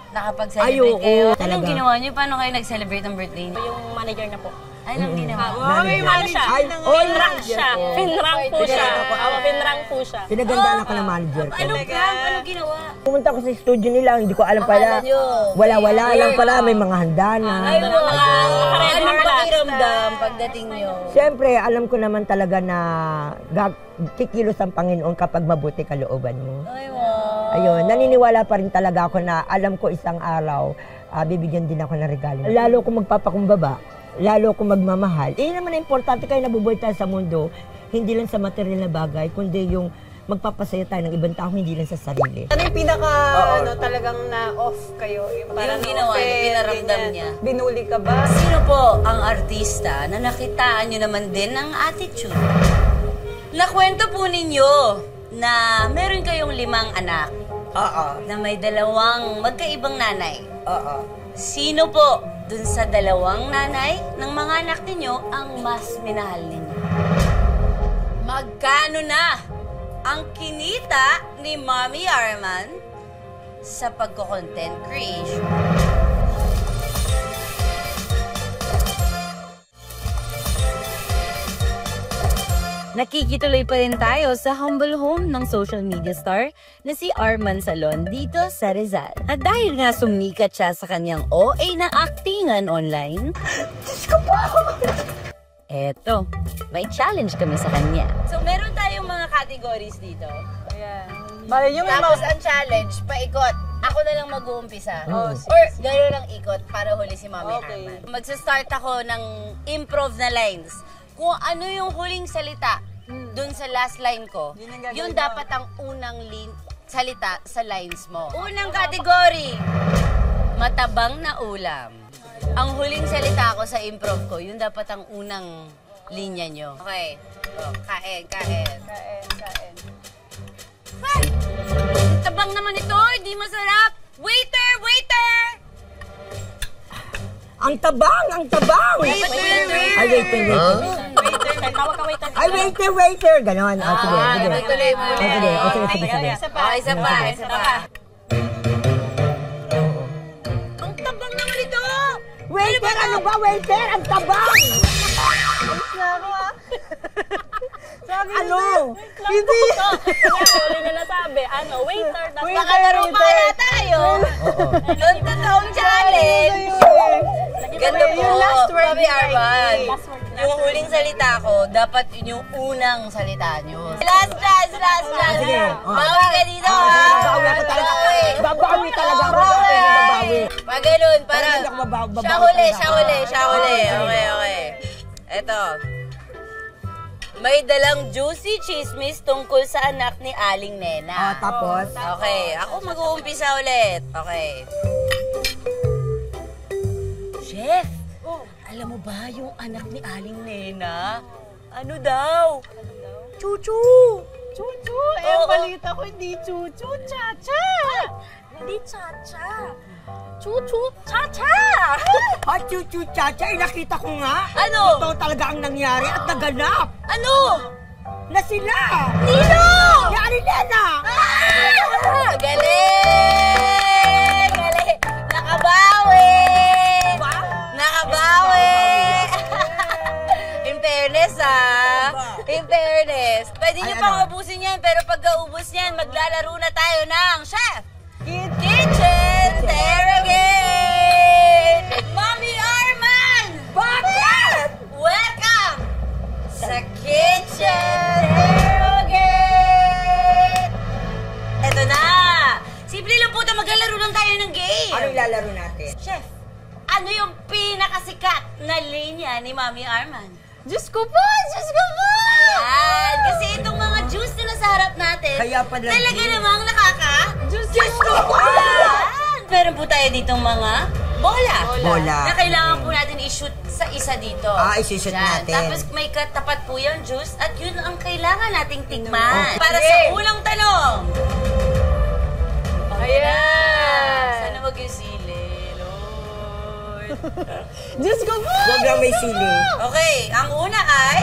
Speaker 2: nakapag-celebrate
Speaker 1: Ayoko,
Speaker 2: kayo.
Speaker 1: talaga.
Speaker 2: Anong ginawa niyo? Paano kayo nag-celebrate ng birthday niyo?
Speaker 4: Yung manager niya po.
Speaker 2: Anong ginawa?
Speaker 3: Wow, may
Speaker 4: Ano
Speaker 3: manager
Speaker 4: siya?
Speaker 1: Ay,
Speaker 4: Finrank siya. Finrank po siya.
Speaker 1: Pinagandaan
Speaker 4: Finrank po siya.
Speaker 1: Pinagandaan ako ng manager ko.
Speaker 2: Anong prank? Anong ginawa?
Speaker 1: Pumunta ko sa studio nila, hindi ko alam pala.
Speaker 2: Akala nyo,
Speaker 1: Wala
Speaker 2: weird.
Speaker 1: lang pala, may mga handa na.
Speaker 2: Ay, wow.
Speaker 4: naka-red
Speaker 2: Anong
Speaker 4: carpet.
Speaker 2: pakiramdam pagdating niyo?
Speaker 1: Siyempre, alam ko naman talaga na kikilos ang Panginoon kapag mabuti kalooban mo.
Speaker 2: Ay, wow.
Speaker 1: Ayun, naniniwala pa rin talaga ako na alam ko isang araw, bibigyan din ako ng regalo. Lalo ko magpapakumbaba, lalo ko magmamahal. Naman na importante kayo nabubuhay tayo sa mundo, hindi lang sa material na bagay, kundi yung magpapasaya tayo ng ibang tao, hindi lang sa sarili.
Speaker 3: Ano yung pinaka, talagang na-off kayo? Yung parang
Speaker 2: Yung ginawa niya,
Speaker 3: na-offend,
Speaker 2: pinaramdam
Speaker 3: ganyan.
Speaker 2: niya.
Speaker 3: Binuli ka ba?
Speaker 2: Sino po ang artista na nakitaan nyo naman din ng attitude? Nakwento po ninyo na meron kayong 5 anak
Speaker 1: Oo,
Speaker 2: na may 2 magkaibang nanay.
Speaker 1: oo.
Speaker 2: Sino po dun sa 2 nanay ng mga anak ninyo ang mas minahal ninyo? Magkano na ang kinita ni Mami Arman sa pagko-content creation?
Speaker 5: Nakikituloy pa rin tayo sa humble home ng social media star na si Arman Salon dito sa Rizal. At dahil nga sumikat siya sa kanyang OA na actingan online, eto, may challenge kami sa kanya.
Speaker 2: So, meron tayong mga categories dito.
Speaker 3: Ayan. Bale, yung
Speaker 2: Tapos, ang challenge, paikot. Ako na lang mag-uumpisa. Or, gano'n lang ikot para huli si Mami
Speaker 3: Okay.
Speaker 2: Arman. Magsa-start ako ng improv na lines. Kung ano yung huling salita dun sa last line ko,
Speaker 3: Yun ang gagawin
Speaker 2: yun
Speaker 3: mo.
Speaker 2: dapat ang unang salita sa lines mo. Unang category, matabang na ulam. Ang huling salita ko sa improv ko, yun dapat ang unang linya nyo. Okay. Oh, kain.
Speaker 3: Kain.
Speaker 2: Ay! Tabang naman ito, hindi masarap. Waiter!
Speaker 1: Ang tabang!
Speaker 2: Wait.
Speaker 1: Ay, waiter.
Speaker 4: Tawag ka waiter.
Speaker 1: Ay, waiter! Ganon. Sige.
Speaker 2: tuloy mo.
Speaker 1: Sige.
Speaker 3: Isa pa.
Speaker 2: Isa pa. Ang tabang naman ito!
Speaker 1: Waiter, ano ba, waiter? Ang tabang! Ano?
Speaker 4: Hindi. Huli na nasabi. Ano, waiter.
Speaker 2: Makalaro pa na tayo. Doon totoong challenge. Ganda po,
Speaker 3: Yung last word
Speaker 2: Mami
Speaker 3: ni
Speaker 2: Arman.
Speaker 3: Mikey.
Speaker 2: Yung huling salita ko, dapat yun yung unang salita nyo. Last chance, last chance.
Speaker 1: Sige.
Speaker 2: Bawi ka dito, ha?
Speaker 1: Babawi ako talaga. Babawi talaga ako. Babawi.
Speaker 2: Pag ganun, para
Speaker 1: Hindi ako mababawi
Speaker 2: siya huli,
Speaker 1: talaga.
Speaker 2: siya huli, siya huli. Okay, okay. Eto. May dalang juicy chismis tungkol sa anak ni Aling Nena.
Speaker 1: Tapos?
Speaker 2: Okay, ako mag-uumpisa ulit. Okay. Chef, alam mo ba yung anak ni Aling Nena? Ano daw? Chuchu!
Speaker 3: Chuchu! Eh, ang balita ko, hindi chuchu, cha-cha!
Speaker 2: Hindi cha-cha. Chuchu, cha-cha!
Speaker 1: Chuchu-cha-cha, nakita ko nga.
Speaker 2: Ano?
Speaker 1: Ito talaga ang nangyari at naganap.
Speaker 2: Ano?
Speaker 1: Na sila.
Speaker 2: Nino!
Speaker 1: Yari Nena!
Speaker 2: Galing! Galing! Nakabawi! Nakabawi! In fairness, In fairness. Pwede nyo pang ubusin yan, pero pagka-ubos yan, maglalaro na tayo ng Chef Kitchen Interrogate! Mommy Arman!
Speaker 1: Bakit?
Speaker 2: Welcome sa Kitchen Interrogate! Eto na! Simple lang po ito, maglalaro lang tayo ng game.
Speaker 1: Ano ilalaro natin?
Speaker 2: Chef, ano yung pinakasikat na linya ni Mommy Arman?
Speaker 3: Diyos ko po! Diyos ko po!
Speaker 2: Ayan, kasi itong mga juice na nasa harap natin,
Speaker 1: Kaya pala
Speaker 2: talaga
Speaker 1: juice.
Speaker 2: namang
Speaker 3: Diyos
Speaker 2: ko po! Meron po tayo ditong mga bola.
Speaker 1: Bola.
Speaker 2: Na kailangan po natin i-shoot sa isa dito.
Speaker 1: I-shoot
Speaker 2: Yan.
Speaker 1: natin.
Speaker 2: Tapos may katapat po yung juice at yun ang kailangan nating tikman.
Speaker 1: Okay.
Speaker 2: Para sa unang tanong.
Speaker 3: Ayan!
Speaker 2: Sana wag yung sili, Lord.
Speaker 3: Diyos ko po!
Speaker 1: Huwag lang may sili.
Speaker 2: Okay, ang una ay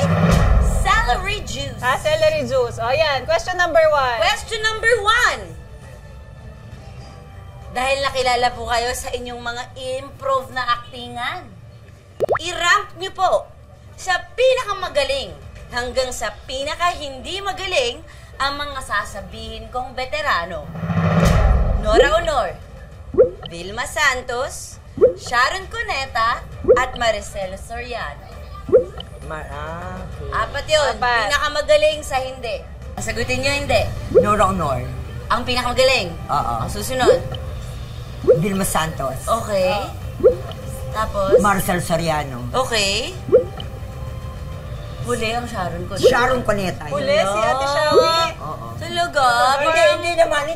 Speaker 2: celery juice.
Speaker 3: Celery juice. O, yan. Question number 1.
Speaker 2: Question number 1. Dahil nakilala po kayo sa inyong mga improv na aktingan, i-rank niyo po sa pinakamagaling hanggang sa pinaka-hindi magaling ang mga sasabihin kong veterano. Nora Honor, Vilma Santos, Sharon Cuneta, at Maricel Soriano.
Speaker 1: Okay.
Speaker 2: Apat yun.
Speaker 3: Apat.
Speaker 2: Pinakamagaling sa hindi. Sagutin niyo hindi.
Speaker 1: Nora Honor.
Speaker 2: Ang pinakamagaling.
Speaker 1: Oo.
Speaker 2: Ang susunod.
Speaker 1: Vilma Santos.
Speaker 2: Okay. Tapos?
Speaker 1: Marcel Soriano.
Speaker 2: Okay. Huli ang Sharon ko.
Speaker 1: Sharon Cuneta.
Speaker 3: Huli si Ate Shawi.
Speaker 1: Oo.
Speaker 2: Talaga?
Speaker 1: Hindi naman.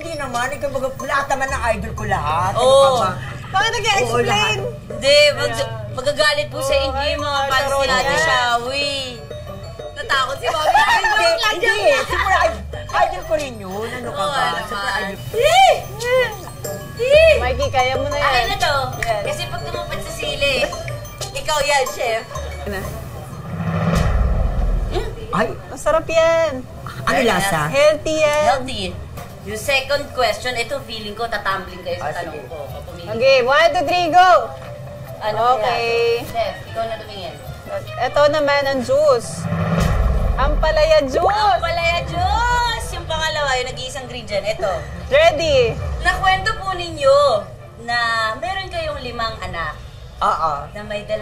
Speaker 1: Ikaw lahat naman ng idol ko lahat.
Speaker 2: Oo.
Speaker 3: Bakit nag-explain?
Speaker 2: Hindi, magagalit po sa inyo yung mga fans ni Ate Shawi. Natakot si Mami.
Speaker 1: Hindi. Super idol ko rin yun. Ano ka ba? Super idol.
Speaker 3: Mikey, kaya mo na yan.
Speaker 2: Akin na to.
Speaker 3: Yes.
Speaker 2: Kasi pag tumupad sa sili, ikaw yan, chef.
Speaker 1: Ay,
Speaker 3: Masarap yan.
Speaker 1: ano lasa?
Speaker 3: Healthy yan.
Speaker 2: Healthy. Yung second question, ito feeling ko tatumbling kayo sa tanong
Speaker 1: sige.
Speaker 2: ko. Pumili.
Speaker 3: Okay, 1, 2, 3, go!
Speaker 2: Ano
Speaker 3: Okay.
Speaker 2: kaya? Chef, ikaw na tumingin.
Speaker 3: Ito naman ang juice. Ampalaya
Speaker 2: Ang
Speaker 3: juice.
Speaker 2: palaya juice! Yung pangalawa, yung nag-iisang green dyan. Ito.
Speaker 3: Ready.
Speaker 2: Nakwento po ninyo na meron kayong 5 anak
Speaker 1: Oo.
Speaker 2: na may 2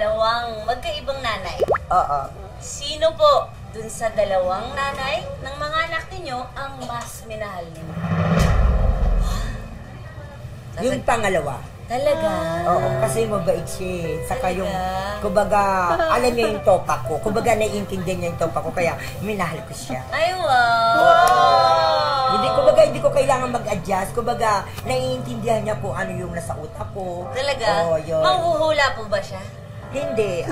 Speaker 2: magkaibang nanay.
Speaker 1: Oo.
Speaker 2: Sino po dun sa 2 nanay ng mga anak ninyo ang mas minahal ninyo?
Speaker 1: Yung pangalawa.
Speaker 2: Talaga?
Speaker 1: Oo, kasi mabait siya. Saka yung,
Speaker 2: Talaga?
Speaker 1: kumbaga, alam niya yung topak ko. Kumbaga, naiintindihan niya yung topak ko, kaya minahal ko siya.
Speaker 2: Ay, wow!
Speaker 1: Hindi ko kailangan mag-adjust. Kumbaga, naiintindihan niya po ano yung nasa utak ko.
Speaker 2: Talaga?
Speaker 1: Oo, yun.
Speaker 2: Manghuhula po ba siya?
Speaker 1: Hindi.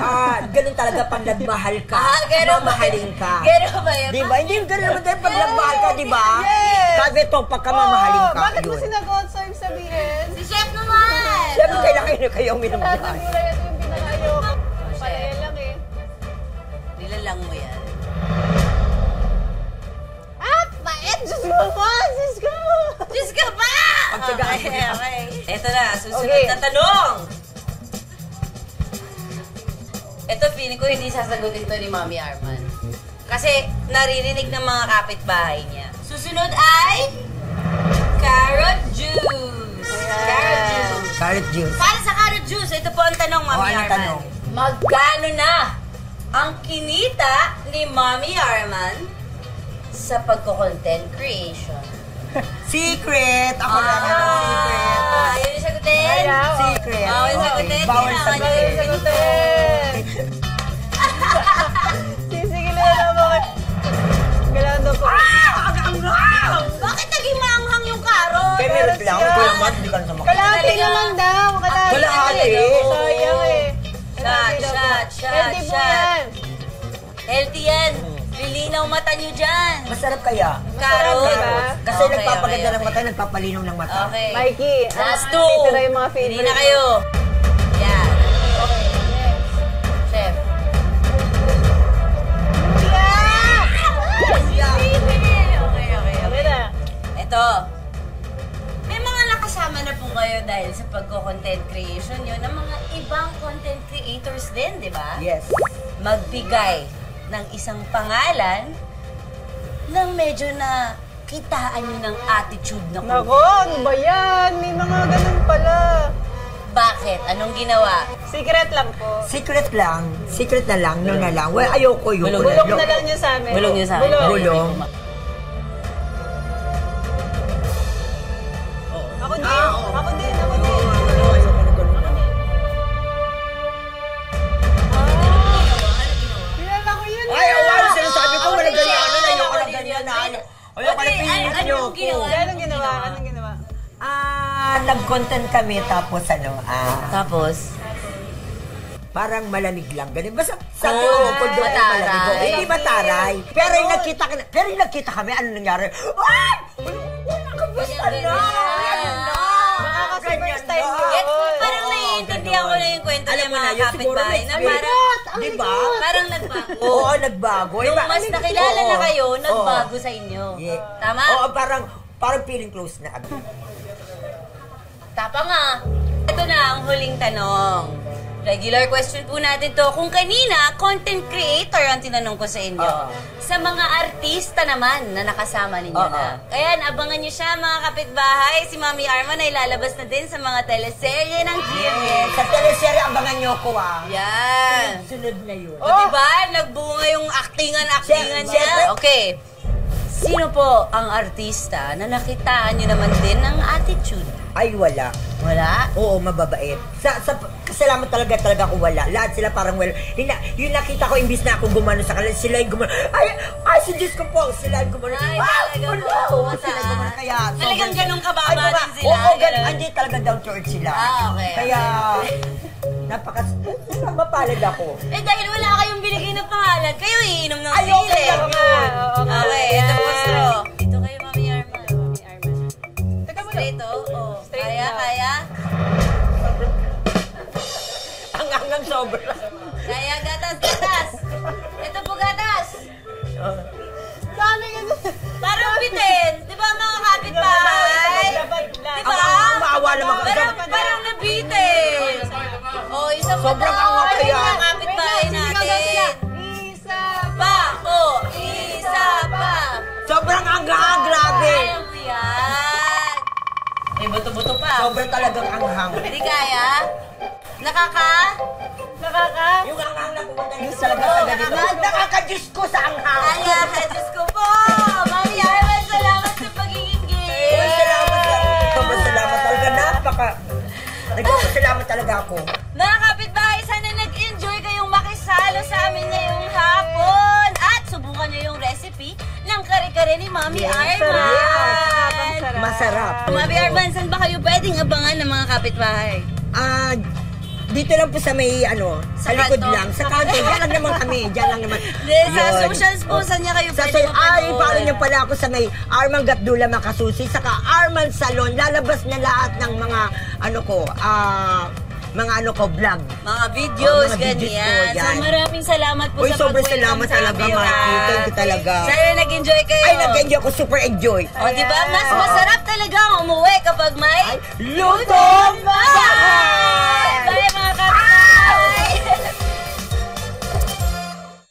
Speaker 1: Ganun talaga pag nagmahal ka.
Speaker 2: Ganun ba?
Speaker 1: Mamahalin ka.
Speaker 2: Ganun ba yun?
Speaker 1: Di ba? Hindi ganun naman tayo pag nagmahal ka, di ba?
Speaker 3: Yes!
Speaker 1: Sabi topak ka, mamahalin ka.
Speaker 3: Bakit mo
Speaker 1: Yun.
Speaker 3: sinagot sa ibig sabihin?
Speaker 2: Si Chef naman!
Speaker 1: Siyempre, kailangan nyo kayong minamahal.
Speaker 3: Siguro ito yung pinakaayok. Palaya lang eh.
Speaker 2: Nilalang mo yan.
Speaker 3: Pait! Diyos ko po! Diyos ko!
Speaker 2: Diyos ka ba?
Speaker 1: Pagtsagaan mo na.
Speaker 2: Okay. Ito na, susunod
Speaker 3: Okay.
Speaker 2: na tanong. Ito, feeling ko hindi sasagutin to ni Mami Arman. Kasi naririnig ng mga kapitbahay niya. Susunod ay carrot juice. Carrot juice.
Speaker 1: Carrot juice.
Speaker 2: Para sa carrot juice, ito po ang tanong, Mami
Speaker 1: anong
Speaker 2: Arman.
Speaker 1: tanong?
Speaker 2: Magkano na ang kinita ni Mami Arman sa pagko-content creation?
Speaker 1: Secret! Ako na secret.
Speaker 2: Yun yung sagutin?
Speaker 1: Secret.
Speaker 2: Bawal sagutin?
Speaker 1: Bawal
Speaker 2: Kailangan
Speaker 1: sagutin.
Speaker 3: Sisigil na naman. Kailangan daw po.
Speaker 2: Bakit naging maanghang yung carrot?
Speaker 1: Kaya meron lang. Kaya naman, hindi ka na sa
Speaker 3: Kalahati naman daw.
Speaker 1: Kalahati.
Speaker 3: Sayang eh.
Speaker 2: Shot.
Speaker 3: Healthy po yan.
Speaker 2: Healthy yan. Lilinaw mata nyo dyan.
Speaker 1: Masarap kaya?
Speaker 2: Carrot.
Speaker 3: diba?
Speaker 1: Kasi
Speaker 2: Okay,
Speaker 1: nagpapaganda
Speaker 2: okay,
Speaker 1: ng mata, nagpapalinaw ng mata.
Speaker 2: Okay.
Speaker 3: Mikey,
Speaker 2: Last
Speaker 3: ano
Speaker 2: two.
Speaker 3: titira yung mga favorite?
Speaker 2: Hindi na kayo. Yan.
Speaker 3: Okay, next.
Speaker 2: Chef.
Speaker 3: Okay na.
Speaker 2: Ito. May mga nakasama na po kayo dahil sa pagko-content creation nyo ng mga ibang content creators din, di ba?
Speaker 1: Yes.
Speaker 2: Magbigay ng isang pangalan ng medyo na kitaan nyo ng attitude na
Speaker 3: Nako, ano ba yan? May mga ganun pala.
Speaker 2: Bakit? Anong ginawa?
Speaker 3: Secret lang po.
Speaker 1: Secret lang. Secret na lang. No na lang. Well, ayoko yun.
Speaker 3: Bulong na lang niyo sa amin.
Speaker 2: Bulong nyo sa akin.
Speaker 1: Bulong.
Speaker 3: Ako din. Ako din. Kilala ko yun.
Speaker 1: Ay, wala sinasabi ko. Wala ganyan. Ayoko na ganyan. Ayoko na piliin nyo ko.
Speaker 3: Anong ginawa? Anong ginawa?
Speaker 1: Nag-content kami tapos
Speaker 2: Tapos?
Speaker 1: parang malamig lang. Ganun. Basta sa kondo ay
Speaker 2: mataray.
Speaker 1: malamig. Hindi mataray. Pero yung nagkita kami, ano nangyari? Ay! Nakabasta na!
Speaker 3: Nakaka-super style yun.
Speaker 2: Yes, parang naiintindihan ko na yung kwento ng mga kapitbahay na
Speaker 1: Diba?
Speaker 2: parang nagbago.
Speaker 1: Oo, nagbago.
Speaker 2: Nung mas nakilala na kayo, nagbago sa inyo.
Speaker 1: Yeah.
Speaker 2: Tama?
Speaker 1: Oo, parang feeling close na kami.
Speaker 2: Tapa nga. Ito na ang huling tanong. Regular question po natin to. Kung kanina, content creator ang tinanong ko sa inyo. Sa mga artista naman na nakasama ninyo na. Kaya abangan nyo siya, mga kapitbahay. Si Mami Arman ay lalabas na din sa mga teleserye ng GMA.
Speaker 1: Sa teleserye, abangan nyo ko
Speaker 2: Yan.
Speaker 1: Sunod na yun.
Speaker 2: O diba? Nagbunga yung actingan niya.
Speaker 1: Siyempre.
Speaker 2: Okay. Sino po ang artista na nakitaan nyo naman din ng attitude?
Speaker 1: Ay, wala.
Speaker 2: Wala?
Speaker 1: Oo, mababait. Kasalamat talaga ako wala. Lahat sila parang well. Yung nakita ko, imbis na ako gumano sa kanila, sila yung gumano. Ay, si Diyos ko po, sila yung gumano.
Speaker 2: Ay, talaga po.
Speaker 1: Sila yung gumano. Kaya,
Speaker 2: Talagang ganun kababa din sila.
Speaker 1: Oo,
Speaker 2: ganun.
Speaker 1: Hindi talaga down to earth sila.
Speaker 2: Okay.
Speaker 1: Kaya, mapalad ako.
Speaker 2: Eh, dahil wala kayong binigay na pangalan, kayo iinom ng
Speaker 1: Ay, okay
Speaker 2: sili.
Speaker 1: lang yun.
Speaker 2: Okay, ito po, straw. Dito kayo, Mami Arman.
Speaker 3: Teka mo
Speaker 2: Straight, oh.
Speaker 3: Straight
Speaker 2: Kaya,
Speaker 3: na.
Speaker 2: kaya?
Speaker 1: Hanggang sobra.
Speaker 2: Kaya, gatas. Ito po, gatas.
Speaker 3: Sabi ka na.
Speaker 2: Parang bitin. Di ba, mga kapitbahay? Di ba?
Speaker 1: Maawa naman ka.
Speaker 2: Parang nabitin. Oh, isa pa
Speaker 1: Sobrang
Speaker 2: daw.
Speaker 1: angat kaya.
Speaker 2: Mga kapitbahay natin.
Speaker 3: Isa.
Speaker 2: Pa, oh, isa pa.
Speaker 1: Sobrang anghang, grabe.
Speaker 2: Kaya mo yan. May buto-buto pa.
Speaker 1: Sobrang talagang anghang.
Speaker 2: Hindi kaya? Nakaka?
Speaker 1: Yung anghang na pumunta dito talaga sa ganito. Nakaka-Diyos ko sa anghang.
Speaker 2: Ay, Diyos ko po. Mami Arman, salamat sa pagiging gay.
Speaker 1: Sobrang salamat talaga. Nagpapasalamat talaga ako.
Speaker 2: Mga kapitbahay, sana nag-enjoy kayong makisalo sa amin ngayong hapon. At subukan nyo yung recipe ng kare-kare ni Mami Arman.
Speaker 1: Masarap.
Speaker 2: Mami Arman, saan ba kayo pwedeng abangan ng mga kapitbahay?
Speaker 1: Dito lang po sa may, sa likod
Speaker 2: kanto?
Speaker 1: lang. Sa kanto. Diyan lang naman kami. Diyan lang naman.
Speaker 2: Sa
Speaker 1: Yun.
Speaker 2: socials po, saan niya kayo
Speaker 1: Sa
Speaker 2: pwede mapanood?
Speaker 1: follow niyo pala ako sa may Arman Gatdula Makasusi, saka Arman Salon. Lalabas na lahat ng mga, vlog.
Speaker 2: Mga videos,
Speaker 1: Mga videos
Speaker 2: ganyan.
Speaker 1: po, yan.
Speaker 2: So maraming salamat po
Speaker 1: Uy,
Speaker 2: sa
Speaker 1: sobrang
Speaker 2: pag-welcome
Speaker 1: salamat
Speaker 2: sa
Speaker 1: talaga,
Speaker 2: amin,
Speaker 1: Mikey.
Speaker 2: ha?
Speaker 1: Thank you talaga.
Speaker 2: Sana nag-enjoy kayo.
Speaker 1: Ay, nag-enjoy ako. Super enjoy.
Speaker 2: O, diba? Mas masarap talaga ang umuwi kapag may
Speaker 1: Lutong
Speaker 2: bahay!